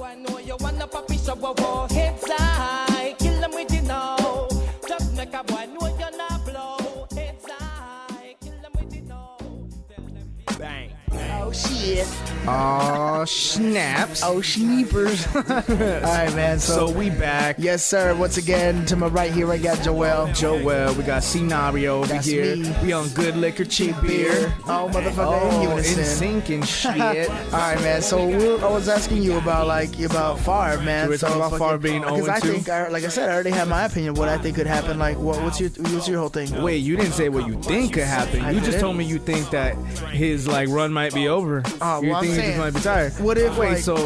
boy know you wanna papi show heads high, kill them with you now. Just make a boy know you're not blow. Heads high, kill them with you now. Bang. Oh shit. Oh snaps. Oh schneepers. Alright man, so we back. yes sir, once again to my right here I got Joel. We got Cee Nario over That's here. me. We on good liquor, cheap beer. Oh motherfucker, in in unison. sync and shit. Alright man, so I was asking you about about Favre, man. We were talking about Favre being 0-2. Because I think, like I said, I already have my opinion of what I think could happen. Like, what's your whole thing? Wait, you didn't say what you think could happen. You just told me you think that his run might be over. Oh, you well, think I'm he saying, just might be tired. what if, Wait, like- so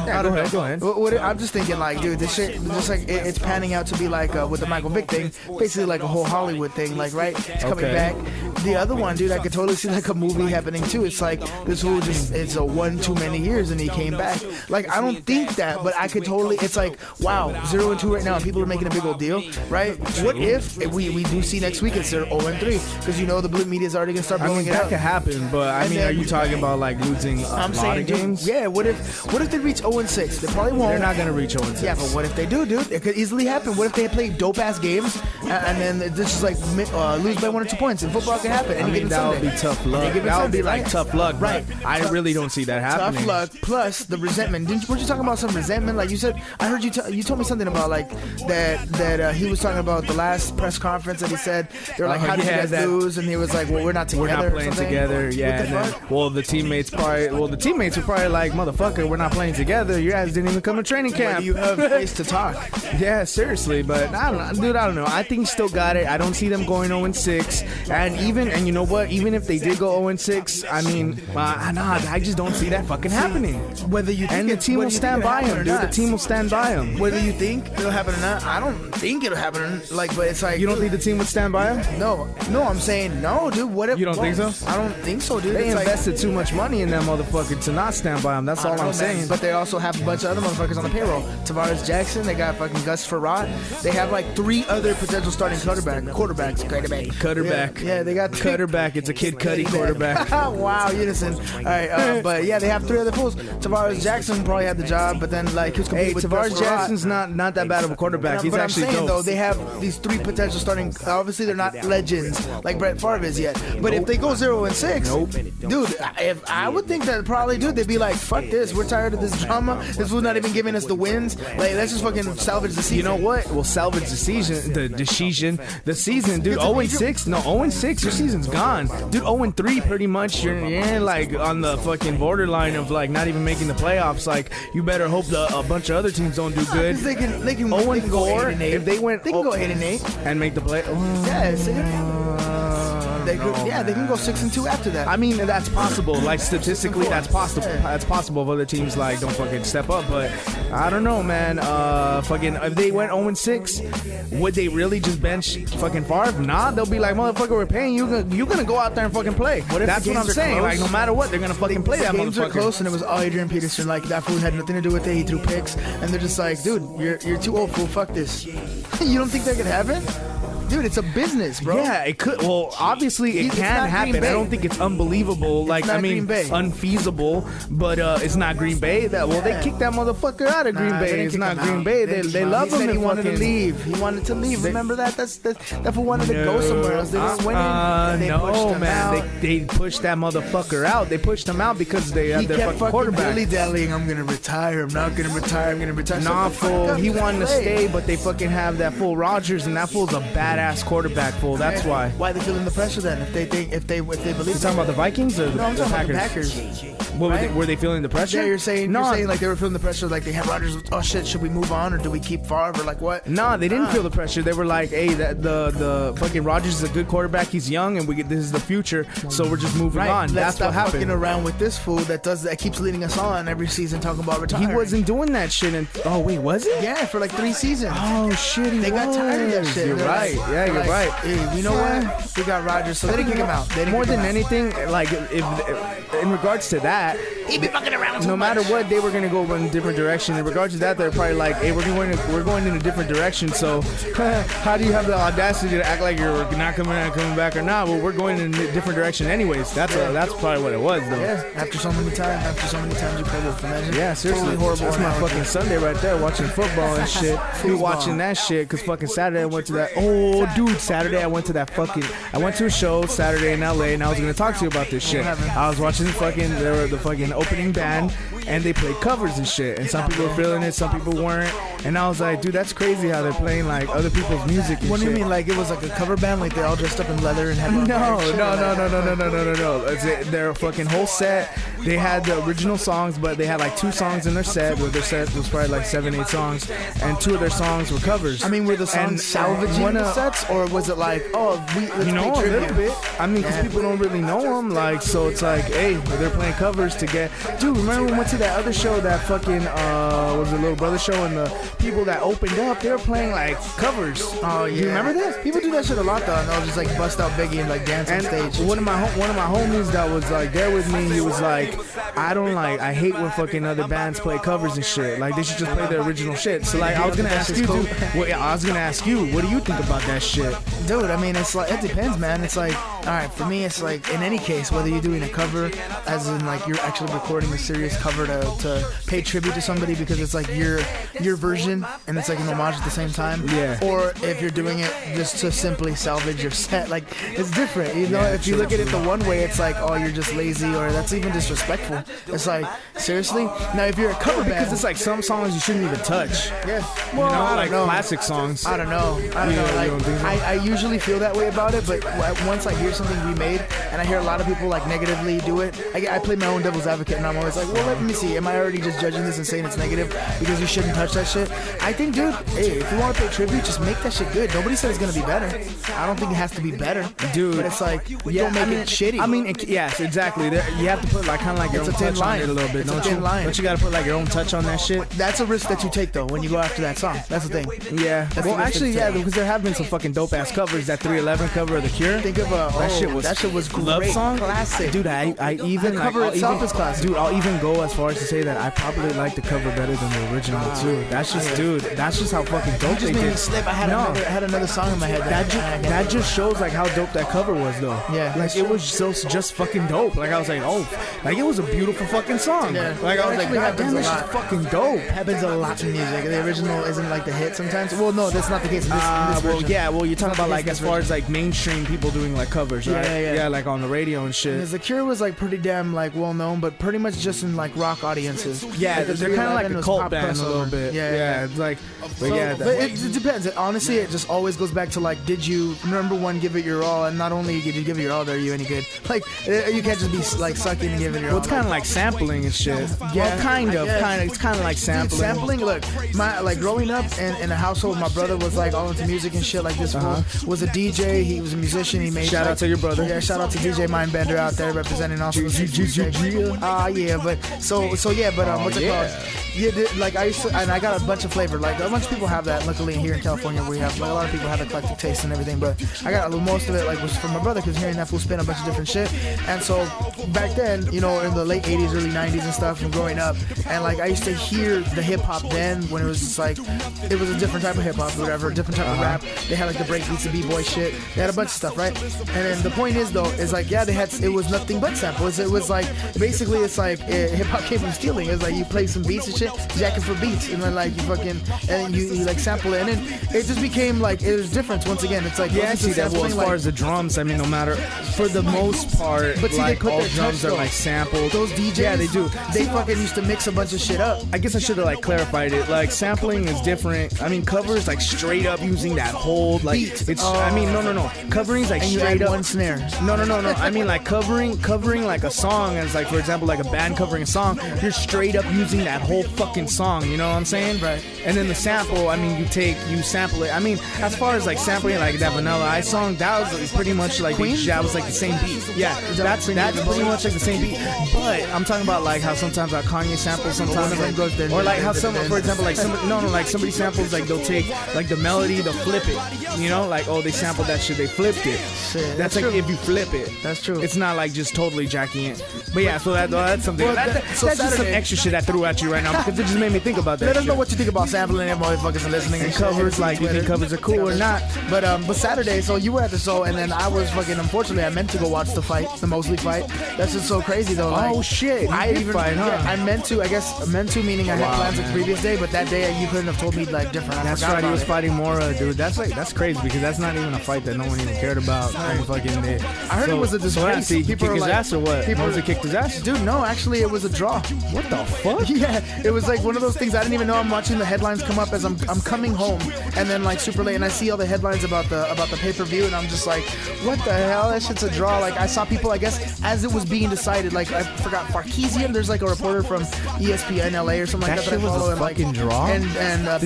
I don't know. Go ahead. I'm just thinking, dude, this shit, just it's panning out to be with the Michael Vick thing, basically like a whole Hollywood thing, right? It's coming Okay. back. The other one, dude, I could totally see a movie happening too. It's like this fool it's a one too many years and he came back. I don't think that, but I could totally. It's like, wow, 0-2 right now, and people are making a big old deal, right? What if we do see next week it's 0-3 because the blue media is already gonna start blowing it that up. could happen, but And are then- you talking about losing I'm a lot saying, of dude, games? yeah. What if they reach 0-6? They probably won't. They're not gonna reach 0-6. Yeah, but what if they do, dude? It could easily happen. What if they play dope ass games and then this is lose by 1 or 2 points? And football can happen. That would be tough luck. That would be tough luck, right? But I really don't see that happening. Tough luck plus the resentment. Weren't you talking about some resentment? Like you said, I heard you told me something about that he was talking about the last press conference that he said they were like, how did you guys lose? And he was like, well, we're not together. We're not playing together. Yeah. What the fuck? The teammates were probably like, motherfucker, we're not playing together. Your ass didn't even come to training camp. You have face to talk. Yeah, seriously, but I don't know, dude. I don't know. I think he still got it. I don't see them going 0-6. And you know what? Even if they did go 0-6, I just don't see that fucking happening. Whether you think And the team will stand by him, dude. The team will stand by him. Whether you think it'll happen or not, I don't think it'll happen. But it's like You don't think the team would stand by him? No, I'm saying no, dude. What if You don't think so? I don't think so, dude. They It's invested too much money in that motherfucker to not stand by him. That's all I'm saying. But they also have a bunch of other motherfuckers on the payroll. Tavares Jackson, they got fucking Gus Farrat. They have 3 other potential starting quarterbacks. Cutterback. Yeah, they got Cutterback. It's a Kid Cudi quarterback. Wow, unison. All right, but yeah, they have 3 other fools. Tavares Jackson probably had the job, but then he was competing with Tavares Gus Farrat. Jackson's not that bad of a quarterback. He's But actually I'm saying, dope. though, they have these 3 potential starting. Obviously, they're not legends like Brett Favre is yet. But if they go 0-6, dude, if I would think that probably, dude, they'd be like, fuck this. We're tired of this drama. This was not even giving us the wins. Let's just fucking salvage the season. You know what? We'll salvage the season. The season, dude. 0-6. No, 0-6. Your season's gone, dude. 0-3, pretty much. You're on the fucking borderline of not even making the playoffs. You better hope a bunch of other teams don't do good. They can 0-4. If they went, they can go 8-8 and make the play. They can go 6-2 after that. I mean, that's possible. Statistically, that's possible. That's possible if other teams don't fucking step up. But I don't know, man. If they went 0-6, would they really just bench fucking Favre? Nah, they'll be like, motherfucker, we're paying you. You're gonna go out there and fucking play. That's what I'm saying. Close? No matter what, they're gonna fucking play that games motherfucker. are close, and it was all Adrian Peterson. That fool had nothing to do with it. He threw picks, and they're just like, dude, you're too old, fool. Fuck this. You don't think that could happen? Dude, it's a business, bro. Yeah, it could. Well, obviously, it can happen. I don't think it's unbelievable. Unfeasible. But it's not Green Bay. They kicked that motherfucker out of Green Bay. It's not Green Bay. They love him. He wanted to leave. He wanted to leave. Remember that? That fool wanted to go somewhere else. They weren't winning. No, man. They pushed that motherfucker out. They pushed him out because they have their fucking quarterback. He kept dilly-dallying. I'm gonna retire. I'm not gonna retire. I'm gonna retire. Nah, fool. He wanted to stay, but they fucking have that fool Rodgers, and that fool's a badass quarterback, fool. That's why. Why they feeling the pressure then? If they believe. You talking about the Vikings or No, I'm the talking Packers? about the Packers. Were they feeling the pressure? Yeah, you're saying they were feeling the pressure, they had Rodgers. Oh shit, should we move on or do we keep Favre or what? Nah, they didn't feel the pressure. They were like, hey, the fucking Rodgers is a good quarterback. He's young, and this is the future. So we're just moving on. That's what happened. Fucking around with this fool that keeps leading us on every season talking about retiring. He wasn't doing that shit. Oh wait, was he? Yeah, for 3 seasons. Oh shit, they got tired of that shit. You're right. Yeah, you're right. Hey, you know what? We got Rodgers, so they didn't kick him out. More than anything, if in regards to that, He be fucking around. No matter what, they were gonna go in a different direction. In regards to that, they're probably like, hey, we're going in a different direction. So how do you have the audacity to act like you're not coming back or not? Well, we're going in a different direction anyways. That's probably what it was though. Yeah. After so many times you play with, imagine. Yeah, seriously. Totally horrible. That's my analogy. fucking Sunday right there, watching football and shit. We watching that shit because fucking Saturday I went to that. Oh, dude, Saturday I went to that fucking. I went to a show Saturday in LA, and I was gonna talk to you about this shit. I was watching the fucking opening band, and they played covers and shit. And some people were feeling it, some people weren't. And I was like, dude, that's crazy how they're playing like other people's music. And What do you shit. mean? Like it was like a cover band, like they all dressed up in leather and had No. Their fucking whole set. They had the original songs, but they had like 2 songs in their set. Where their set was probably like 7-8 songs, and 2 of their songs were covers. I mean, were the songs salvaging the sets, or was it like, let's you know, play a little tribute? bit. I mean, because people don't really know them, like, so it's like, hey, they're playing covers to get. Dude, remember when we went to that other show, that fucking was it Little Brother show, and the people that opened up, they were playing like covers. Oh yeah. You remember that? People do that shit a lot though, and they'll just like bust out Biggie and like dance on And stage. one of my homies that was like there with me, he was like, I hate when fucking other bands play covers and shit. Like they should just play their original shit. So like I was gonna ask you, dude. What do you think about that shit? Dude, I mean, it's like, it depends, man. It's like, all right, for me, it's like, in any case, whether you're doing a cover, as in like you're actually recording a serious cover to pay tribute to somebody because it's like your version and it's like an homage at the same time. Yeah. Or if you're doing it just to simply salvage your set, like it's different. You know, if you look at it the one way, it's like, oh, you're just lazy, or that's even disrespectful. It's like, seriously? Now, if you're a cover band, Because it's like some songs you shouldn't even touch. yeah. You Well, know, I like don't know. classic songs. I don't know. You don't think so? I usually feel that way about it, but once I hear something remade and I hear a lot of people like negatively do it, I play my own devil's advocate, and I'm always like, well, let me see. Am I already just judging this and saying it's negative because you shouldn't touch that shit? I think, dude, hey, if you want to pay tribute, just make that shit good. Nobody said it's gonna be better. I don't think it has to be better, Dude. But it's like, don't make it shitty. I mean, yes, exactly. You have to put like kind of like your It's own a thin touch on line. it a little bit, It's a don't thin you? line. Don't you got to put like your own touch on that shit? that's a risk that you take though when you go after that song. That's the thing. Yeah. That's Well, the risk actually, that yeah, you take. because there have been some fucking dope ass covers. That 311 cover of The Cure. Think of that shit was great. Love Song, Classic. Dude, I even The cover like, I'll itself even, is classic. Dude, I'll even go as far as to say that I probably like the cover better than the original too. That's just, dude. That's just how fucking dope You just they made me did. slip. I had another song in my head. That just shows like how dope that cover was though. Yeah. Like it was just fucking dope. Like I was like, oh, like it was a beautiful fucking song. Yeah. Like I was like, Actually god damn, happens this a is lot. fucking dope. Happens a lot in music. The original isn't like the hit sometimes. Well, no, that's not the case in this Well, version. yeah, well, you're talking not about the like case as in this far as like mainstream people doing like covers, right? Yeah. like on the radio and shit. Because The Cure was like pretty damn like well known, but pretty much just in like rock audiences. Yeah, Like, the they're kind of like 311 a was cult pop band a little crossover. bit. Yeah. It's like, but So, yeah, but it depends. Honestly, it just always goes back to like, did you number one give it your all, and not only did you give it your all, are you any good? Like, you can't just be like sucking and giving it your all. well, it's kind of like sampling and shit. Yeah, well, kind of. I guess. It's kind of like Dude, sampling. sampling. Look, my like growing up in a household, my brother was like all into music and shit. Like this fool was a DJ. He was a musician. He made Shout out to your brother. Yeah, shout out to DJ Mindbender out there representing also. Yeah, but what's it called? Yeah, like I used to, and I got a bunch of flavor. Like a bunch of people have that. Luckily, here in California, we have like a lot of people have eclectic taste and everything. But I got most of it like was from my brother because hearing that fool spin a bunch of different shit. And so back then, you know, in the late '80s, early '90s and stuff, and growing up, and like I used to hear the hip hop then when it was just like it was a different type of hip hop, whatever, different type of rap. They had like the break beats, the b-boy shit. They had a bunch of stuff, right? And then the point is though, is like yeah, it was nothing but samples. It was like basically it's like hip hop came from stealing. It's like you play some beats and shit, jacking for beats, and then like you fucking and then you like sample it, and then it just became like it was different once again. It's like Yeah, I see that. Well, as far as the drums, I mean, no matter for the most part, But see, like they put all their drums touch, are though. like sampled. those DJs, yeah, they do. They fucking used to mix a bunch of shit up. I guess I should have like clarified it. Like sampling is different. I mean, covers like straight up using that whole like Beat. it's. I mean, no. Covering's like And you straight add up. one snare. No. I mean, like covering like a song as like, for example, like a band covering a song. You're straight up using that whole fucking song. You know what I'm saying? Right. And then the sample, I mean, you sample it. I mean, as far as like sampling like that Vanilla Ice song, that was pretty much like Queen? that was like the same beat. Yeah, that's Queen pretty much like the same beat. But I'm talking about like how sometimes like Kanye samples sometimes, One of them goes dun, or like dun, how dun, some, dun, for example, like somebody like somebody samples like they'll take like the melody, they'll flip it. You know, like oh they sampled that shit, they flipped it. Shit, That's that's true. like if you flip it. That's true. It's not like just totally jacking it. But yeah, so that's something. Well, that's so just some Saturday- extra shit I threw at you right now because it just made me think about that. Let us know shit. what you think about sampling and motherfuckers and listening And shit. covers, like, you think Twitter. covers are cool or not? But Saturday, so you were at the show, and then I was fucking. Unfortunately, I meant to go watch the fight, the Mosley fight. That's just so crazy though. Like, Oh shit! You I did even fight, huh? yeah, I meant to. I guess meant to meaning I had Wow, plans like the man. previous day, but that day you couldn't have told me like different. I That's forgot right. He about was it. fighting Mora, dude. That's crazy because that's not even a fight that no one even cared about. Right. Fucking day. I heard it was a So what, disgrace. see, he People kicked are his like- ass or what? people- Mosley kicked his ass. Dude, no, actually it was a draw. What the fuck? Yeah, it was like one of those things. I didn't even know. I'm watching the headlines come up as I'm coming home, and then like super late, and I see all the headlines about the pay-per-view, and I'm just like, what the hell? That shit's a draw. Like I saw people, I guess, as it was being decided. Like I forgot Farkeesian. There's like a reporter from ESPN LA or something That like that. shit I was follow, a and, like, fucking draw? And Did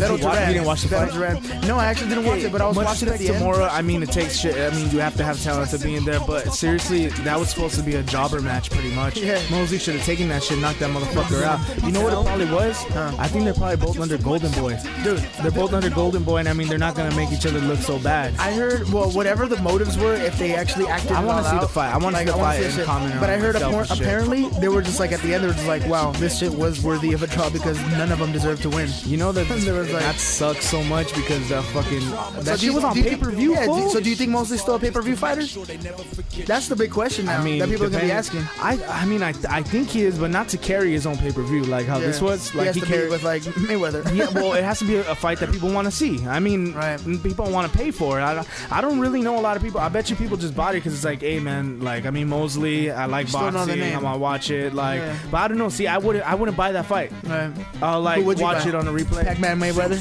Beto you watch- Duran. you didn't watch the Beto fight? Duran. No, I actually didn't watch it, but I was Much watching at respect the to end. Mora. I mean, it takes shit. I mean, you have to have talent to be in there. But seriously, that was supposed to be a jobber match, pretty much. Yeah. Mosley should have taken that shit, knocked that motherfucker out. You know what it probably was? I think they're probably both under Golden Boy. Dude, They're both under Golden Boy, and I mean, they're not gonna make each other look so bad. I heard, well, whatever the motives were, if they actually acted I it wanna all see the out, fight. I wanna see the wanna fight that and shit. comment But on I heard itself and shit. apparently they were just like at the end, they were just like, wow, this shit was worthy of a draw because none of them deserved to win. You know that There was, like- that sucks so much because fucking that So do shit you- was on do you- pay-per-view. Yeah, fool. so do you think Mosley's still a pay-per-view fighter? That's the big question now I mean, that people are gonna be depending- asking. I mean, I think he is, but not to carry his own pay-per-view like how this Yeah. was. Like he has to carried be with like Mayweather. Yeah, well, it has to be a fight that people want to see. I mean, Right. people want to pay for it. I don't really know a lot of people. I bet you people just bought it because it's like, hey, man, like, I mean, Mosley, I like Still know the boxing. name. I'm gonna watch it. Like, Yeah. but I don't know. See, I wouldn't buy that fight. Right. I'll like Who would you watch buy? it on a replay. Pac-Man Mayweather.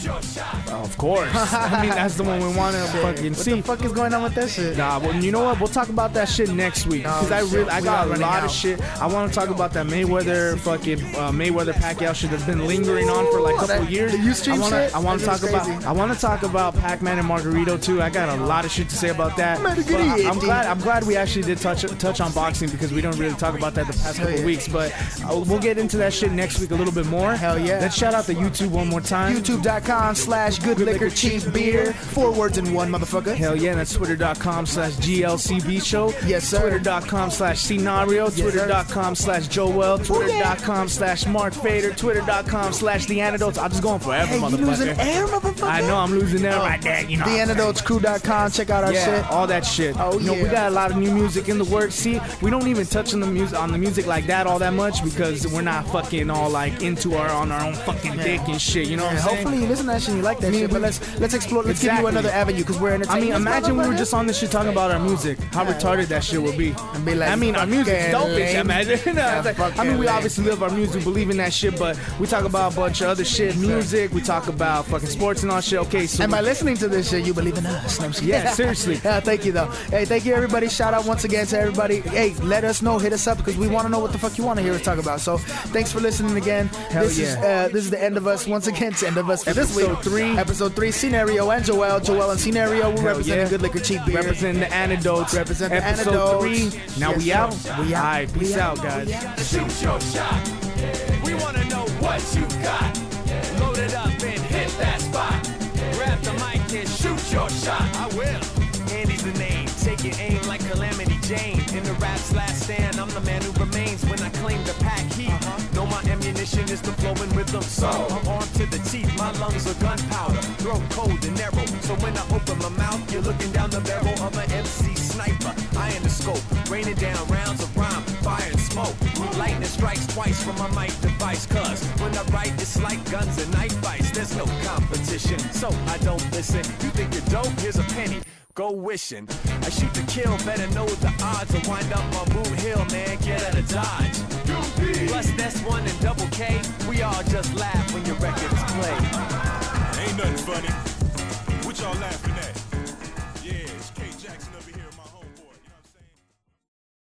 Of course. I mean, that's the one we want to fucking What see. the fuck is going on with that shit? Nah, well, you know what? We'll talk about that shit next week because Oh, I shit. I We got are a running lot out. of shit. I want to talk about that Mayweather fucking Mayweather Pacquiao shit that's been lingering on for like a couple That- years. the Ustream shit? I want to That talk shit's about. crazy. I want to talk about Pac-Man and Margarito too. I got a lot of shit to say about that. But Margarito. I'm glad we actually did touch on boxing because we don't really talk about that the past couple yeah. weeks. But we'll get into that shit next week a little bit more. Hell yeah. Let's shout out to YouTube one more time. YouTube.com/good liquor cheap beer. 4 words in one, motherfucker. Hell yeah, and that's twitter.com/GLCB show. Yes, sir. Twitter.com/Cee Nario. sir. Twitter.com/Joel. Twitter.com/Mark Fader. Twitter.com/The Antidotes. I'll just go on forever, Hey, you losing motherfucker. air, motherfucker? I know I'm losing there right there, you know. TheAntidotesCrew.com. Check out our Yeah, shit. all that shit. Oh, you know, we yeah. got a lot of new music in the works. See, we don't even touch on the music like that all that much because we're not fucking all like into our own fucking dick and shit. You know what And I'm saying? hopefully you listen to that shit and you like that shit. But let's explore. Let's give you Exactly. another avenue because we're I entertaining. mean, imagine we were just on this shit talking about our music. How retarded that shit would be. And be like, I mean, our music's fucking dope. Bitch, lame. imagine. You know, it's like- I mean, fucking we lame. obviously live our music, believe in that shit, but we talk about a bunch of other shit, music. We talk about fucking sports and all shit. Okay, so And by listening to this shit, you believe in us. No, I'm just kidding. Yeah, seriously. Yeah, thank you though. Hey, thank you everybody. Shout out once again to everybody. Hey, let us know. Hit us up because we want to know what the fuck you want to hear us talk about. So thanks for listening again. Hell this yeah. is the end of us once again. It's the end of us for this Episode week. 3. Episode 3. Cee Nario and Joel. Joel and Cee Nario. We're Hell representing yeah. Good Liquor Cheap Beer. Representing the Antidotes. Represent the Episode Antidotes. 3. Now Yes, we sir. out. We out. All right, peace We out, out. guys. Shoot your shot. We wanna know what you got. Load it up and hit that spot. Grab the mic and shoot your shot. I will. Andy's the name. Take your aim like Calamity Jane. In the rap's last stand, I'm the man who remains when I claim to pack heat. Know my ammunition is the flowing rhythm. So I'm armed to the teeth. My lungs are gunpowder. Throat cold and narrow. So when I open my mouth, you're looking down the barrel of an MC sniper. Eye in the scope, raining down rounds of rhyme, fire and smoke. Lightning strikes twice from my mic device. Cause when I write, it's like guns and knife fights. There's no competition, so I don't listen. You think you're dope? Here's a penny. Go wishing. I shoot to kill, better know the odds. I'll wind up on Boot Hill, man. Get out of Dodge. Plus, that's 1 and double K. We all just laugh when you record